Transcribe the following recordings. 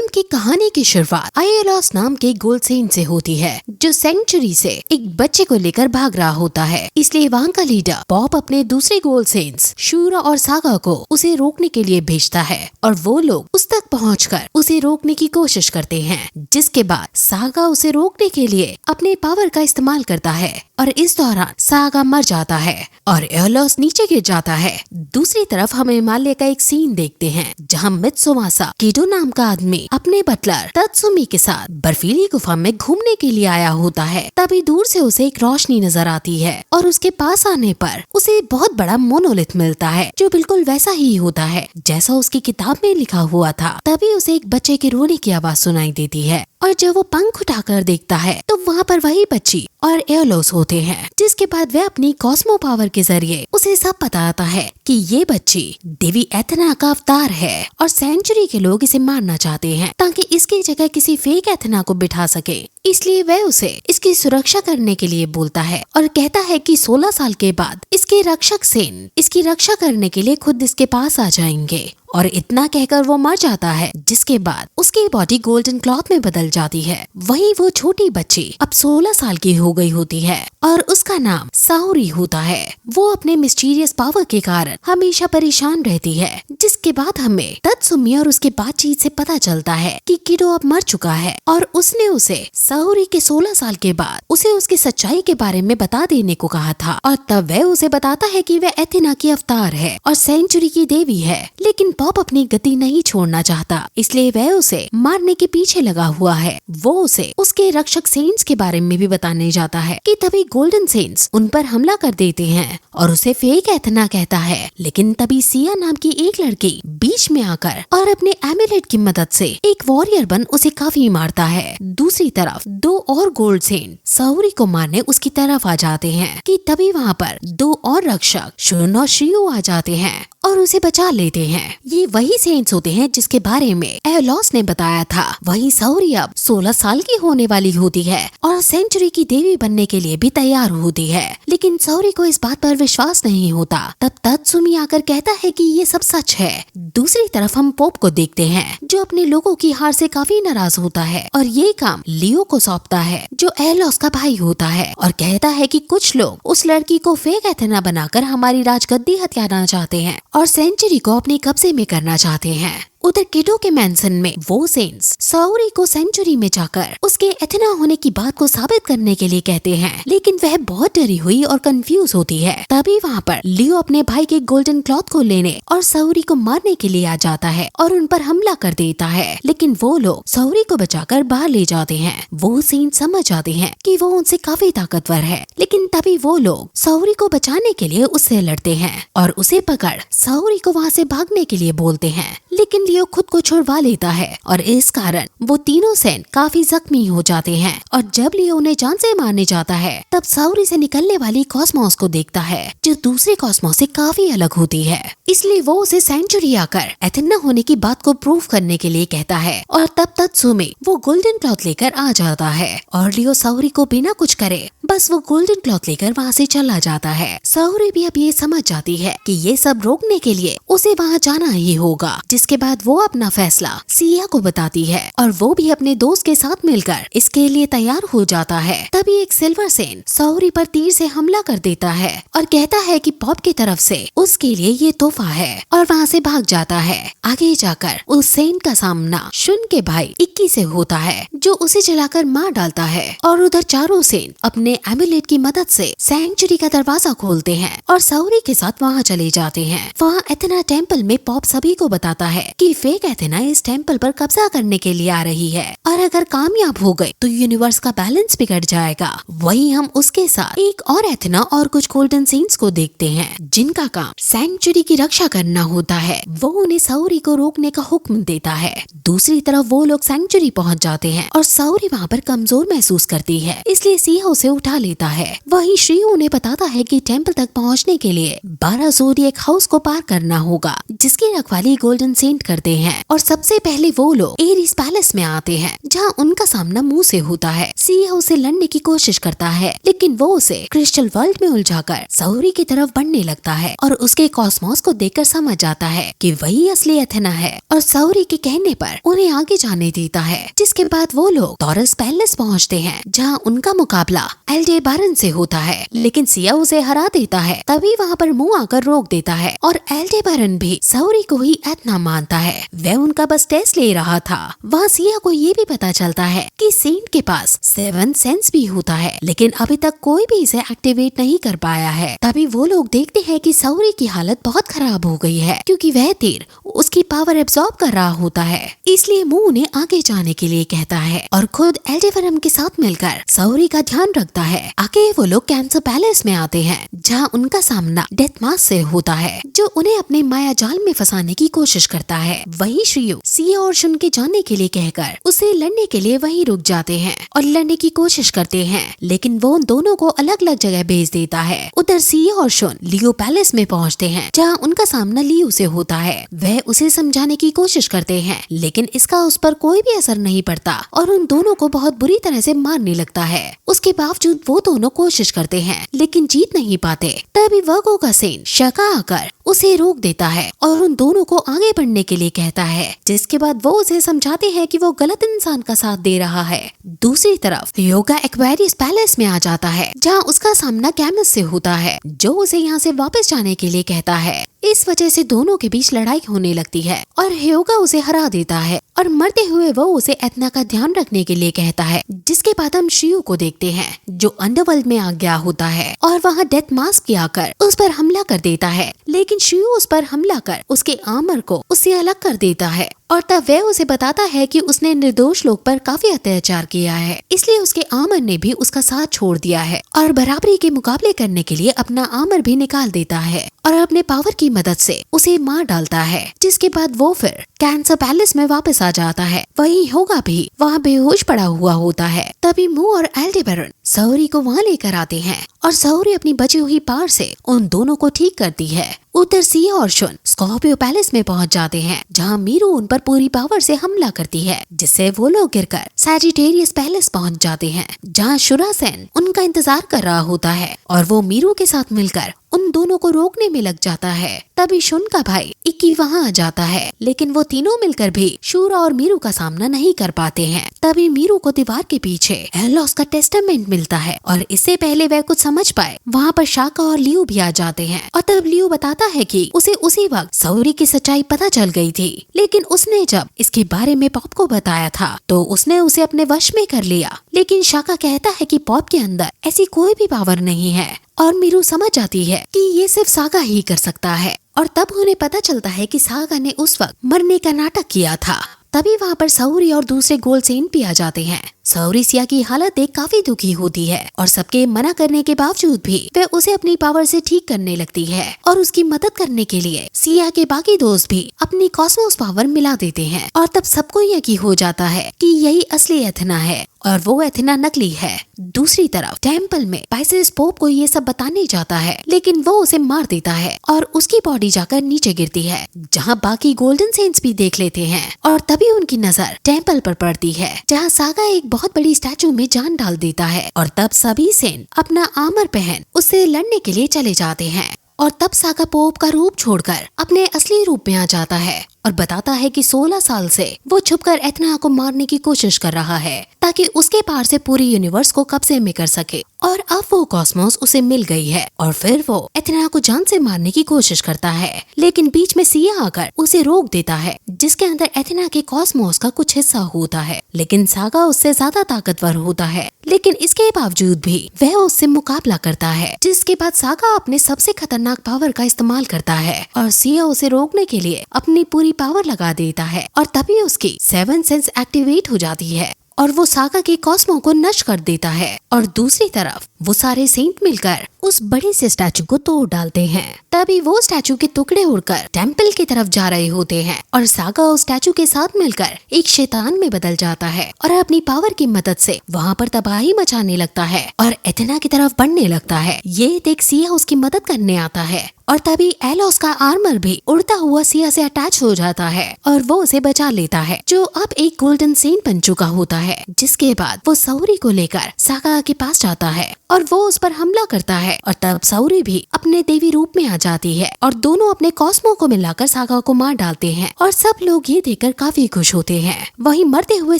की कहानी की शुरुआत आयरलॉस नाम के गोल्ड सेंट से होती है, जो सेंचुरी से एक बच्चे को लेकर भाग रहा होता है। इसलिए वहाँ का लीडर पॉप अपने दूसरे गोल्ड सेंट्स शूरा और सागा को उसे रोकने के लिए भेजता है और वो लोग उस तक पहुंचकर उसे रोकने की कोशिश करते हैं, जिसके बाद सागा उसे रोकने के लिए अपने पावर का इस्तेमाल करता है और इस दौरान सागा मर जाता है और आयरलॉस नीचे गिर जाता है। दूसरी तरफ हम हिमालय का एक सीन देखते हैं जहाँ मित्सुमासा किडो नाम का आदमी अपने बटलर तत्सुमी के साथ बर्फीली गुफा में घूमने के लिए आया होता है। तभी दूर से उसे एक रोशनी नजर आती है और उसके पास आने पर उसे बहुत बड़ा मोनोलिथ मिलता है, जो बिल्कुल वैसा ही होता है जैसा उसकी किताब में लिखा हुआ था। तभी उसे एक बच्चे के रोने की आवाज सुनाई देती है और जब वो पंख उठाकर देखता है तो वहाँ पर वही बच्ची और आयरलॉस होते हैं। जिसके बाद वह अपनी कॉस्मो पावर के जरिए उसे सब बताता है कि ये बच्ची देवी एथेना का अवतार है और सेंचुरी के लोग इसे मारना चाहते हैं ताकि इसकी जगह किसी फेक एथेना को बिठा सके। इसलिए वह उसे इसकी सुरक्षा करने के लिए बोलता है और कहता है कि 16 साल के बाद इसके रक्षक सेन इसकी रक्षा करने के लिए खुद इसके पास आ जाएंगे। और इतना कहकर वो मर जाता है, जिसके बाद उसकी बॉडी गोल्डन क्लॉथ में बदल जाती है। वहीं वो छोटी बच्ची अब 16 साल की हो गई होती है और उसका नाम साओरी होता है। वो अपने मिस्टीरियस पावर के कारण हमेशा परेशान रहती है, जिसके बाद हमें तत्सुमी और उसके बातचीत से पता चलता है कि किडो अब मर चुका है और उसने उसे साओरी के 16 साल के बाद उसे उसकी सच्चाई के बारे में बता देने को कहा था। और तब वह उसे बताता है कि वह एथेना की अवतार है और सेंचुरी की देवी है। लेकिन पॉप अपनी गति नहीं छोड़ना चाहता, इसलिए वह उसे मारने के पीछे लगा हुआ है। वो उसे उसके रक्षक सेंट्स के बारे में भी बताने जाता है कि तभी गोल्डन सेंट्स उन पर हमला कर देते हैं और उसे फेक एथेना कहता है। लेकिन तभी सिया नाम की एक लड़की बीच में आकर और अपने एमुलेट की मदद से एक वॉरियर बन उसे काफी मारता है। दूसरी तरफ दो और गोल्ड सेंट साओरी को मारने उसकी तरफ आ जाते हैं कि तभी वहाँ पर दो और रक्षक शुन और शियो आ जाते हैं और उसे बचा लेते हैं। ये वही सेंट्स होते हैं जिसके बारे में आयरलॉस ने बताया था। वहीं साओरी अब 16 साल की होने वाली होती है और सेंचुरी की देवी बनने के लिए भी तैयार होती है। लेकिन साओरी को इस बात पर विश्वास नहीं होता। तब तत्सुमी आकर कहता है कि ये सब सच है। दूसरी तरफ हम पोप को देखते हैं, जो अपने लोगों की हार से काफी नाराज होता है और ये काम लियो को सौंपता है, जो आयरलॉस का भाई होता है, और कहता है कि कुछ लोग उस लड़की को फेक एथेना बनाकर हमारी राजगद्दी हथियाना चाहते हैं और सेंचुरी को अपने कब्जे में करना चाहते हैं। उधर किडो के मैंसन में वो सेंट्स साओरी को सेंचुरी में जाकर उसके एथेना होने की बात को साबित करने के लिए कहते हैं, लेकिन वह बहुत डरी हुई और कंफ्यूज होती है। तभी वहाँ पर लियो अपने भाई के गोल्डन क्लॉथ को लेने और साओरी को मारने के लिए आ जाता है और उन पर हमला कर देता है। लेकिन वो लोग साओरी को बचाकर बाहर ले जाते हैं। वो सेंट समझ जाते हैं कि वो उनसे काफी ताकतवर है, लेकिन तभी वो लोग साओरी को बचाने के लिए उससे लड़ते हैं और उसे पकड़ साओरी को वहाँ से भागने के लिए बोलते हैं। लेकिन लियो खुद को छुड़वा लेता है और इस कारण वो तीनों सेंट काफी जख्मी हो जाते हैं। और जब लियो उन्हें जान से मारने जाता है, तब साओरी से निकलने वाली कॉस्मोस को देखता है, जो दूसरे कॉस्मोस से काफी अलग होती है। इसलिए वो उसे सेंचुरी आकर एथेना होने की बात को प्रूव करने के लिए कहता है। और तब तत्सुमी वो गोल्डन क्लॉथ लेकर आ जाता है और लियो साओरी को बिना कुछ करे बस वो गोल्डन क्लॉथ लेकर वहाँ से चला जाता है। साओरी भी अब ये समझ जाती है कि ये सब रोकने के लिए उसे वहाँ जाना ही होगा। जिसके बाद वो अपना फैसला सिया को बताती है और वो भी अपने दोस्त के साथ मिलकर इसके लिए तैयार हो जाता है। तभी एक सिल्वर सेंट साओरी पर तीर से हमला कर देता है और कहता है कि पॉप की तरफ से उसके लिए ये तोहफा है और वहाँ से भाग जाता है। आगे जाकर उस सेंट का सामना शुन के भाई इक्की से होता है, जो उसे जलाकर मार डालता है। और उधर चारों सेंट अपने एमुलेट की मदद से सेंचुरी का दरवाजा खोलते हैं और साओरी के साथ वहाँ चले जाते हैं। वहाँ एथेना टेम्पल में पॉप सभी को बताता है कि फेक एथेना इस टेम्पल पर कब्जा करने के लिए आ रही है और अगर कामयाब हो गए तो यूनिवर्स का बैलेंस बिगड़ जाएगा। वहीं हम उसके साथ एक और एथेना और कुछ गोल्डन सेंट्स को देखते हैं, जिनका काम सेंचुरी की रक्षा करना होता है। वो उन्हें साओरी को रोकने का हुक्म देता है। दूसरी तरफ वो लोग सेंचुरी पहुँच जाते हैं और साओरी वहाँ पर कमजोर महसूस करती है, इसलिए सिया उसे उठा लेता है। वहीं श्री उन्हें बताता है कि टेम्पल तक पहुँचने के लिए 12 ज़ोडिएक हाउस को पार करना होगा, जिसकी रखवाली गोल्डन सेंट करते हैं और सबसे पहले वो लोग एरिस पैलेस में आते हैं, जहाँ उनका सामना मुंह से होता है। सिया उसे लड़ने की कोशिश करता है, लेकिन वो उसे क्रिस्टल वर्ल्ड में उलझाकर साओरी की तरफ बढ़ने लगता है और उसके कॉस्मोस को देखकर समझ जाता है कि वही असली एथेना है और साओरी के कहने पर उन्हें आगे जाने देता है। जिसके बाद वो लोग टॉरस पैलेस पहुँचते हैं, जहाँ उनका मुकाबला एल्डेबारन से होता है, लेकिन सिया उसे हरा देता है। तभी वहाँ पर मुंह आकर रोक देता है और एल्डेबारन भी साओरी को ही एथेना मानता है। वह उनका बस टेस्ट ले रहा था। वहाँ सिया को ये भी पता चलता है कि सेंट के पास 7 सेंस भी होता है, लेकिन अभी तक कोई भी इसे एक्टिवेट नहीं कर पाया है। तभी वो लोग देखते हैं कि साओरी की हालत बहुत खराब हो गई है, क्योंकि वह तीर उसकी पावर एब्सॉर्ब कर रहा होता है। इसलिए मुंह उन्हें आगे जाने के लिए कहता है और खुद एल्डेबारन के साथ मिलकर साओरी का ध्यान रखता है। आगे वो लोग कैंसर पैलेस में आते हैं, जहाँ उनका सामना डेथ मास्क से होता है, जो उन्हें अपने माया जाल में फंसाने की कोशिश करता है। वही श्रियू सिया और शुन के जाने के लिए कहकर उसे लड़ने के लिए वहीं रुक जाते हैं और लड़ने की कोशिश करते हैं, लेकिन वो उन दोनों को अलग अलग जगह भेज देता है। उधर सिया और शुन लियो पैलेस में पहुंचते हैं, जहां उनका सामना लियो से होता है। वह उसे समझाने की कोशिश करते हैं, लेकिन इसका उस पर कोई भी असर नहीं पड़ता और उन दोनों को बहुत बुरी तरह से मारने लगता है। उसके बावजूद वो दोनों कोशिश करते हैं, लेकिन जीत नहीं पाते। तभी वर्गो का सेंट शका आकर उसे रोक देता है और उन दोनों को आगे बढ़ने के लिए कहता है, जिसके बाद वो उसे समझाते हैं कि वो गलत इंसान का साथ दे रहा है। दूसरी तरफ योगा एक्वेरियस पैलेस में आ जाता है, जहाँ उसका सामना कैमस से होता है, जो उसे यहाँ से वापस जाने के लिए कहता है। इस वजह से दोनों के बीच लड़ाई होने लगती है और ह्योगा उसे हरा देता है और मरते हुए वो उसे एथना का ध्यान रखने के लिए कहता है। जिसके बाद हम श्रियू को देखते हैं, जो अंडरवर्ल्ड में आ गया होता है और वहाँ डेथ मास्क के आकर उस पर हमला कर देता है, लेकिन श्रियू उस पर हमला कर उसके आर्मर को उससे अलग कर देता है और तब वह उसे बताता है कि उसने निर्दोष लोग पर काफी अत्याचार किया है, इसलिए उसके आर्मर ने भी उसका साथ छोड़ दिया है और बराबरी के मुकाबले करने के लिए अपना आर्मर भी निकाल देता है और अपने पावर की मदद से उसे मार डालता है। जिसके बाद वो फिर कैंसर पैलेस में वापस आ जाता है। वही होगा भी वहाँ बेहोश पड़ा हुआ होता है। तभी मुंह और एल्डेबारन साओरी को वहाँ लेकर आते हैं और साओरी अपनी बची हुई पावर से उन दोनों को ठीक करती है। उधर सिया और शुन स्कॉर्पियो पैलेस में पहुंच जाते हैं, जहां मीरू उन पर पूरी पावर से हमला करती है, जिससे वो लोग गिरकर सैजिटेरियस पैलेस पहुंच जाते हैं, जहां शुरा सेन उनका इंतजार कर रहा होता है और वो मीरू के साथ मिलकर उन दोनों को रोकने में लग जाता है। तभी शुन का भाई इक्की वहाँ आ जाता है, लेकिन वो तीनों मिलकर भी शूरा और मीरू का सामना नहीं कर पाते हैं। तभी मीरू को दीवार के पीछे एलोस का टेस्टामेंट मिलता है और इससे पहले वह कुछ समझ पाए वहाँ पर शाका और लियो भी आ जाते हैं और तब लियो बताता है कि उसे उसी वक्त साओरी की सच्चाई पता चल गई थी, लेकिन उसने जब इसके बारे में पॉप को बताया था तो उसने उसे अपने वश में कर लिया। लेकिन शाका कहता है कि पॉप के अंदर ऐसी कोई भी पावर नहीं है और मीरू समझ जाती है कि ये सिर्फ सागा ही कर सकता है और तब उन्हें पता चलता है कि सागा ने उस वक्त मरने का नाटक किया था। तभी वहाँ पर साओरी और दूसरे गोल्ड सेंट भी आ जाते हैं। साओरी सिया की हालत देख काफी दुखी होती है और सबके मना करने के बावजूद भी वह उसे अपनी पावर से ठीक करने लगती है और उसकी मदद करने के लिए सिया के बाकी दोस्त भी अपनी कॉस्मोस पावर मिला देते हैं और तब सबको यकीन हो जाता है कि यही असली एथेना है और वो एथेना नकली है। दूसरी तरफ टेम्पल में पाइसेस पोप को ये सब बताने जाता है, लेकिन वो उसे मार देता है और उसकी बॉडी जाकर नीचे गिरती है, जहाँ बाकी गोल्डन सेंट्स भी देख लेते हैं और तभी उनकी नजर टेम्पल पर पड़ती है, जहाँ सागा एक बहुत बड़ी स्टैचू में जान डाल देता है और तब सभी सेंट अपना आर्मर पहन उससे लड़ने के लिए चले जाते हैं और तब सागा पोप का रूप छोड़कर अपने असली रूप में आ जाता है और बताता है कि 16 साल से वो छुपकर एथेना को मारने की कोशिश कर रहा है ताकि उसके पार से पूरी यूनिवर्स को कब्जे में कर सके और अब वो कॉस्मोस उसे मिल गई है और फिर वो एथेना को जान से मारने की कोशिश करता है, लेकिन बीच में सिया आकर उसे रोक देता है, जिसके अंदर एथेना के कॉस्मोस का कुछ हिस्सा होता है, लेकिन सागा उससे ज्यादा ताकतवर होता है, लेकिन इसके बावजूद भी वह उससे मुकाबला करता है, जिसके बाद सागा अपने सबसे खतरनाक पावर का इस्तेमाल करता है और सिया उसे रोकने के लिए अपनी पूरी पावर लगा देता है और तभी उसकी 7 सेंस एक्टिवेट हो जाती है और वो सागा के कॉस्मो को नष्ट कर देता है और दूसरी तरफ वो सारे सेंट मिलकर उस बड़े से स्टैचू को तोड़ डालते हैं। तभी वो स्टैचू के टुकड़े उड़कर टेम्पल की तरफ जा रहे होते हैं और सागा उस स्टैचू के साथ मिलकर एक शैतान में बदल जाता है और अपनी पावर की मदद से वहाँ पर तबाही मचाने लगता है और एथेना की तरफ बढ़ने लगता है। ये देख सिया उसकी मदद करने आता है और तभी एलोस का आर्मर भी उड़ता हुआ सिया से अटैच हो जाता है और वो उसे बचा लेता है, जो अब एक गोल्डन सेंट बन चुका होता है। जिसके बाद वो साओरी को लेकर सागा के पास जाता है और वो उस पर हमला करता है और तब साओरी भी अपने देवी रूप में आ जाती है और दोनों अपने कॉस्मो को मिलाकर सागा को मार डालते हैं और सब लोग ये देखकर काफी खुश होते हैं। वहीं मरते हुए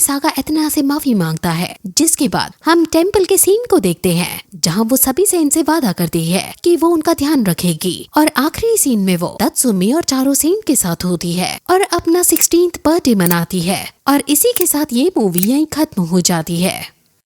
सागा एथेना से माफी मांगता है। जिसके बाद हम टेम्पल के सीन को देखते हैं जहाँ वो सभी से इनसे वादा करती है कि वो उनका ध्यान रखेगी और आखिरी सीन में वो तत्सुमी और चारों सेंट के साथ होती है और अपना 16th बर्थडे मनाती है और इसी के साथ ये मूवी यहीं खत्म हो जाती है।